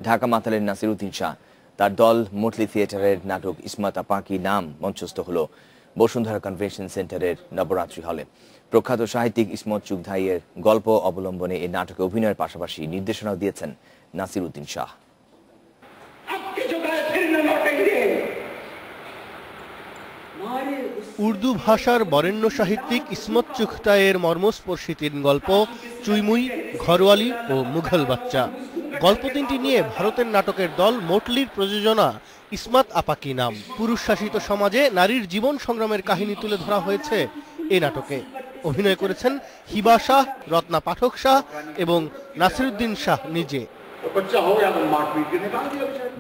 ঢাকা মাতালের নাসির উদ্দিন শাহ তার দল মোটলি থিয়েটারের নাটক ইসমত আপা কি নাম মঞ্চস্থ হলো বসুন্ধরা কনভেনশন সেন্টারের নবরাত্রি হলে। প্রখ্যাত সাহিত্যিক ইসমত চুগধাইয়ের গল্প অবলম্বনে এই নাটকে অভিনয়ের পাশাপাশি নির্দেশনাও দিয়েছেন নাসির উদ্দিন শাহ। উর্দু ভাষার বরেণ্য সাহিত্যিক ইসমত চুগতাইয়ের মর্মস্পর্শী তিন গল্প চুইমুই, ঘরওয়ালি ও মুঘল বাচ্চা। গল্প তিনটি নিয়ে ভারতের নাটকের দল মোটলির প্রযোজনা ইসমত আপা কি নাম। পুরুষ শাসিত সমাজে নারীর জীবন সংগ্রামের কাহিনী তুলে ধরা হয়েছে এই নাটকে। অভিনয় করেছেন হিবা শাহ, রত্না পাঠক শাহ এবং নাসিরুদ্দিন শাহ নিজে।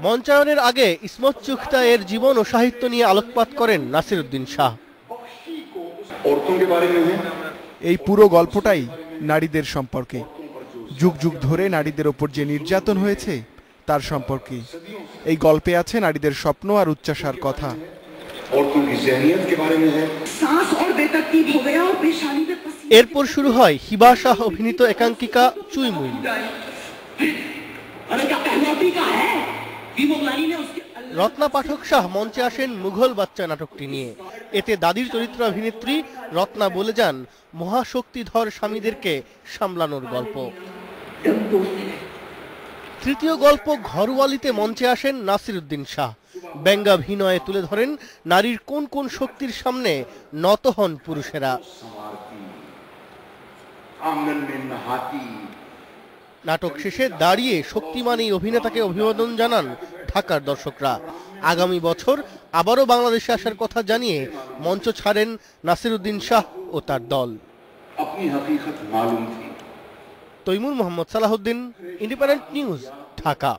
মঞ্চায়নের আগে ইসমত চুগতাইয়ের জীবন ও সাহিত্য নিয়ে আলোকপাত করেন নাসিরুদ্দিন শাহ। এই পুরো গল্পটাই নারীদের সম্পর্কে, যুগ যুগ ধরে নারীদের ওপর যে নির্যাতন হয়েছে তার সম্পর্কে। এই গল্পে আছে নারীদের স্বপ্ন আর উচ্চাশার কথা। এরপর শুরু হয় হিবা শাহ অভিনীত একাঙ্কিকা চুইমুই। রত্না পাঠক শাহ মঞ্চে আসেন মুঘল বাচ্চা নাটকটি নিয়ে। এতে দাদির চরিত্র অভিনেত্রী রত্না বলে যান মহাশক্তিধর স্বামীদেরকে সামলানোর গল্প। তৃতীয় গল্প ঘরওয়ালিতে মঞ্চে আসেন নাসিরুদ্দিন শাহ। ব্যঙ্গাভিনয়ে তুলে ধরেন নারীর কোন কোন শক্তির সামনে নত হন পুরুষেরা। নাটক শেষে দাঁড়িয়ে শক্তিমান এই অভিনেতাকে অভিবাদন জানান ঢাকার দর্শকরা। আগামী বছর আবারও বাংলাদেশে আসার কথা জানিয়ে মঞ্চ ছাড়েন নাসিরুদ্দিন শাহ ও তার দল। Taimur Mohammad Salahuddin, independent news, Dhaka.